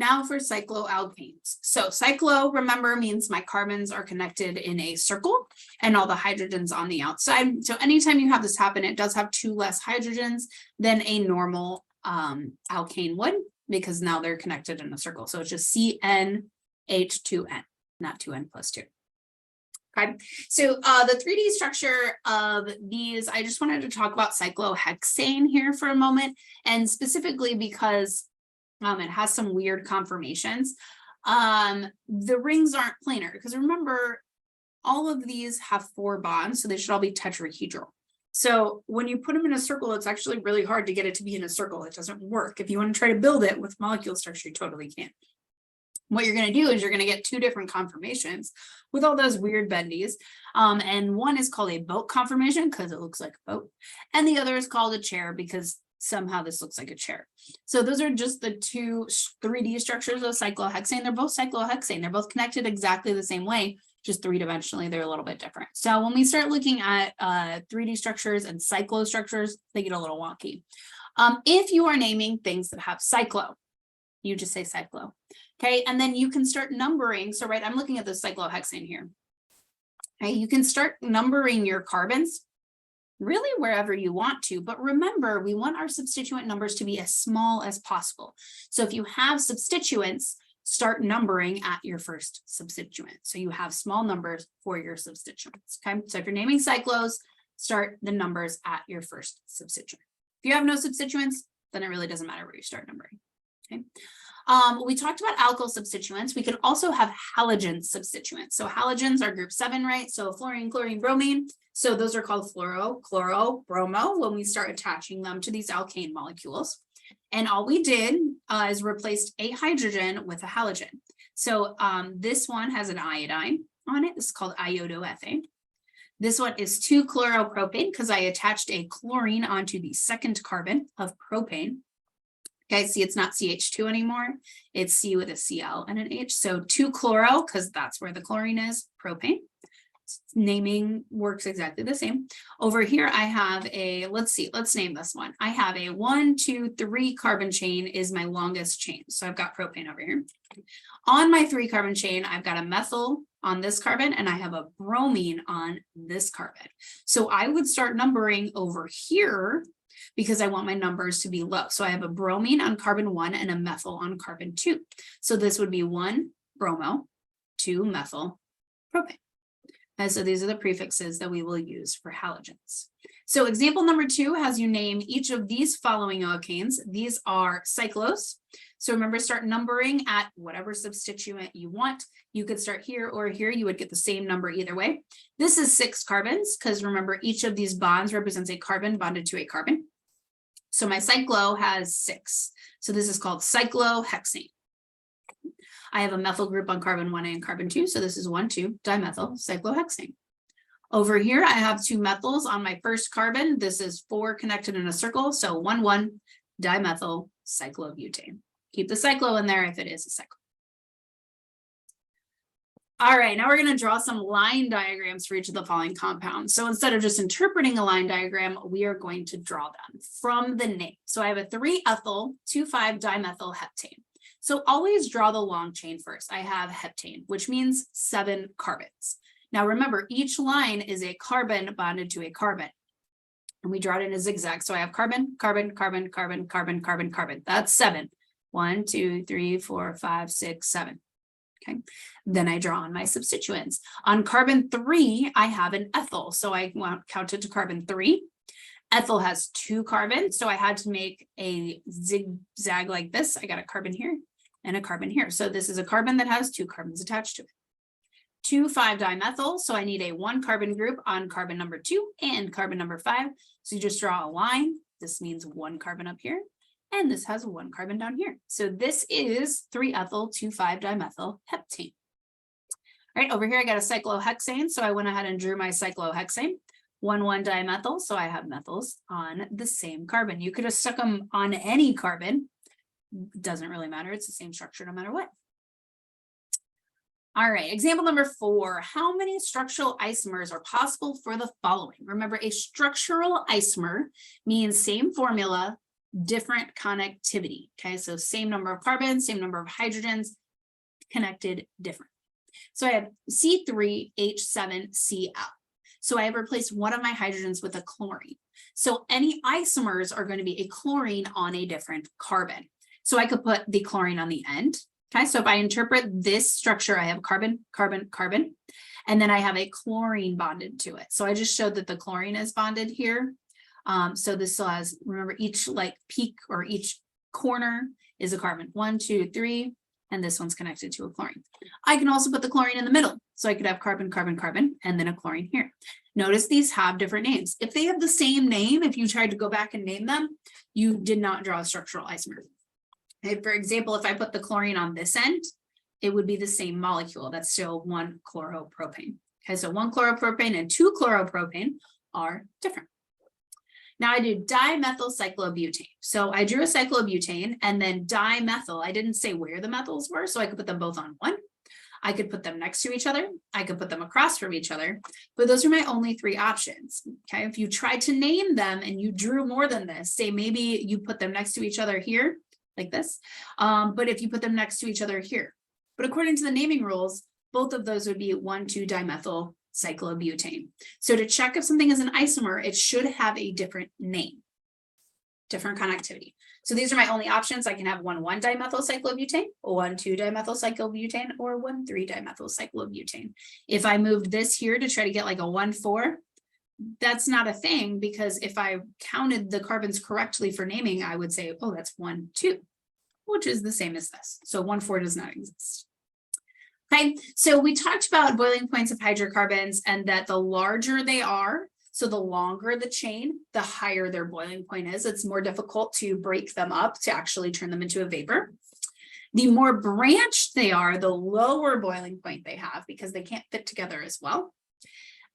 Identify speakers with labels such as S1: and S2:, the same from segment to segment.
S1: Now for cycloalkanes. So cyclo, remember, means my carbons are connected in a circle and all the hydrogens on the outside. So anytime you have this happen, it does have 2 less hydrogens than a normal alkane would, because now they're connected in a circle. So it's just CnH2n, not 2n plus 2. Okay, so the 3D structure of these, I just wanted to talk about cyclohexane here for a moment, and specifically because it has some weird conformations. The rings aren't planar, because remember, all of these have 4 bonds, so they should all be tetrahedral. So when you put them in a circle, it's actually really hard to get it to be in a circle. It doesn't work. If you want to try to build it with molecule structure, you totally can't. What you're going to do is you're going to get 2 different conformations with all those weird bendies. And one is called a boat conformation because it looks like a boat. And the other is called a chair because somehow this looks like a chair. So those are just the 2 3D structures of cyclohexane. They're both cyclohexane. They're both connected exactly the same way, just 3-dimensionally, they're a little bit different. So when we start looking at 3D structures and cyclo structures, they get a little wonky. If you are naming things that have cyclo, you just say cyclo. Okay, and then you can start numbering. So, right, I'm looking at the cyclohexane here. Okay, you can start numbering your carbons really wherever you want to, but remember, we want our substituent numbers to be as small as possible. So if you have substituents, start numbering at your first substituent. So you have small numbers for your substituents. Okay, so if you're naming cyclos, start the numbers at your first substituent. If you have no substituents, then it really doesn't matter where you start numbering. Okay. We talked about alkyl substituents. We can also have halogen substituents. So halogens are group 7, right? So fluorine, chlorine, bromine. So those are called fluoro, chloro, bromo when we start attaching them to these alkane molecules. And all we did is replaced a hydrogen with a halogen. So this one has an iodine on it. This is called iodoethane. This one is 2-chloropropane because I attached a chlorine onto the second carbon of propane. Okay, see, it's not CH2 anymore. It's C with a Cl and an H. So 2-chloro, because that's where the chlorine is, propane. Naming works exactly the same. Over here, I have a, let's name this one. I have a 1, 2, 3 carbon chain is my longest chain. So I've got propane over here. On my 3 carbon chain, I've got a methyl on this carbon and I have a bromine on this carbon. So I would start numbering over here because I want my numbers to be low. So I have a bromine on carbon 1 and a methyl on carbon 2. So this would be 1 bromo, 2 methyl propane. And so these are the prefixes that we will use for halogens. So example number 2 has you name each of these following alkanes. These are cyclos. So remember, start numbering at whatever substituent you want. You could start here or here. You would get the same number either way. This is 6 carbons because remember, each of these bonds represents a carbon bonded to a carbon. So my cyclo has 6. So this is called cyclohexane. I have a methyl group on carbon 1 and carbon 2. So this is 1,2-dimethyl cyclohexane. Over here, I have 2 methyls on my first carbon. This is 4 connected in a circle. So 1,1-dimethyl cyclobutane. Keep the cyclo in there if it is a cyclo. All right, now we're going to draw some line diagrams for each of the following compounds. So instead of just interpreting a line diagram, we are going to draw them from the name. So I have a 3-ethyl 2,5-dimethyl heptane. So always draw the long chain first. I have heptane, which means 7 carbons. Now remember, each line is a carbon bonded to a carbon. And we draw it in a zigzag. So I have carbon, carbon, carbon, carbon, carbon, carbon, carbon. That's 7. 1, 2, 3, 4, 5, 6, 7. Okay, then I draw on my substituents. On carbon 3, I have an ethyl. So I counted to carbon 3. Ethyl has 2 carbons. So I had to make a zigzag like this. I got a carbon here and a carbon here. So this is a carbon that has 2 carbons attached to it. 2,5-dimethyl. So I need a 1 carbon group on carbon number 2 and carbon number 5. So you just draw a line. This means 1 carbon up here. And this has 1 carbon down here. So this is 3-ethyl 2,5-dimethyl heptane. All right, over here I got a cyclohexane. So I went ahead and drew my cyclohexane. 1,1-dimethyl. So I have methyls on the same carbon. You could have stuck them on any carbon. Doesn't really matter. It's the same structure no matter what. All right, example number 4. How many structural isomers are possible for the following? Remember, a structural isomer means same formula, different connectivity. Okay, so same number of carbons, same number of hydrogens, connected different. So I have C3H7Cl. So I have replaced one of my hydrogens with a chlorine. So any isomers are going to be a chlorine on a different carbon. So I could put the chlorine on the end. Okay, so if I interpret this structure, I have carbon, carbon, carbon, and then I have a chlorine bonded to it. So I just showed that the chlorine is bonded here. So this still has, remember, each like peak or each corner is a carbon. 1, 2, 3, and this one's connected to a chlorine. I can also put the chlorine in the middle. So I could have carbon, carbon, carbon, and then a chlorine here. Notice these have different names. If they have the same name, if you tried to go back and name them, you did not draw a structural isomer. Okay, for example, if I put the chlorine on this end, it would be the same molecule. That's still 1 chloropropane. Okay, so 1 chloropropane and 2 chloropropane are different. Now I do dimethyl cyclobutane. So I drew a cyclobutane and then dimethyl. I didn't say where the methyls were, so I could put them both on one. I could put them next to each other. I could put them across from each other, but those are my only 3 options. Okay, if you tried to name them and you drew more than this, say maybe you put them next to each other here, like this, but if you put them next to each other here. But according to the naming rules, both of those would be 1,2-dimethyl cyclobutane. So to check if something is an isomer, it should have a different name, different connectivity. So these are my only options. I can have 1,1-dimethyl cyclobutane, 1,2-dimethyl cyclobutane, or 1,3-dimethyl cyclobutane. If I moved this here to try to get like a 1,4, that's not a thing, because if I counted the carbons correctly for naming, I would say, oh, that's 1, 2, which is the same as this. So 1,4 does not exist. Okay, so we talked about boiling points of hydrocarbons and that the larger they are, so the longer the chain, the higher their boiling point is. It's more difficult to break them up to actually turn them into a vapor. The more branched they are, the lower boiling point they have, because they can't fit together as well.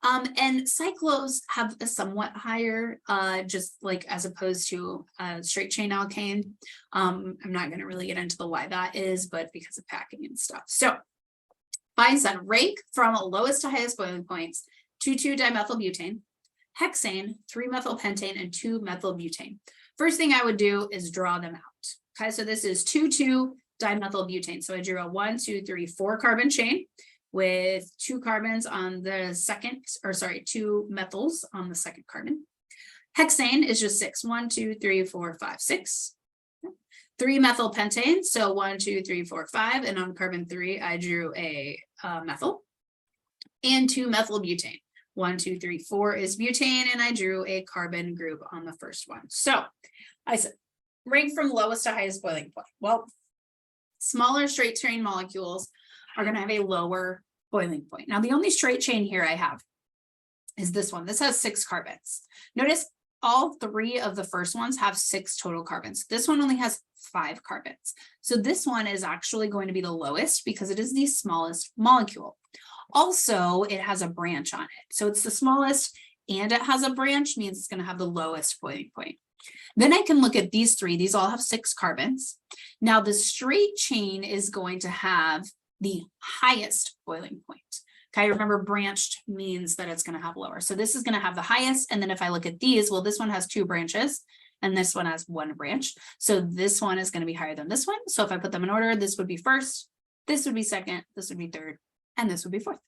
S1: And cyclos have a somewhat higher, just like as opposed to a straight chain alkane. I'm not going to really get into the why that is, but because of packing and stuff. So I said rank from lowest to highest boiling points: 2,2-dimethylbutane, hexane, 3-methylpentane, and 2-methylbutane. First thing I would do is draw them out. Okay, so this is 2,2-dimethylbutane. So I drew a 1, 2, 3, 4 carbon chain with 2 carbons on the second, or sorry, 2 methyls on the second carbon. Hexane is just 6. 1, 2, 3, 4, 5, 6. 3-methylpentane, so 1, 2, 3, 4, 5, and on carbon 3, I drew a methyl. And 2-methylbutane. 1, 2, 3, 4 is butane, and I drew a carbon group on the first one. So I said, rank from lowest to highest boiling point. Well, smaller straight chain molecules are going to have a lower boiling point. Now, the only straight chain here I have is this one. This has 6 carbons. Notice all 3 of the first ones have 6 total carbons. This one only has 5 carbons. So this one is actually going to be the lowest because it is the smallest molecule. Also, it has a branch on it. So it's the smallest and it has a branch, means it's going to have the lowest boiling point. Then I can look at these 3. These all have 6 carbons. Now the straight chain is going to have the highest boiling point. Okay, remember branched means that it's going to have lower. So this is going to have the highest. And then if I look at these, well, this one has 2 branches and this one has 1 branch. So this one is going to be higher than this one. So if I put them in order, this would be first, this would be second, this would be third, and this would be fourth.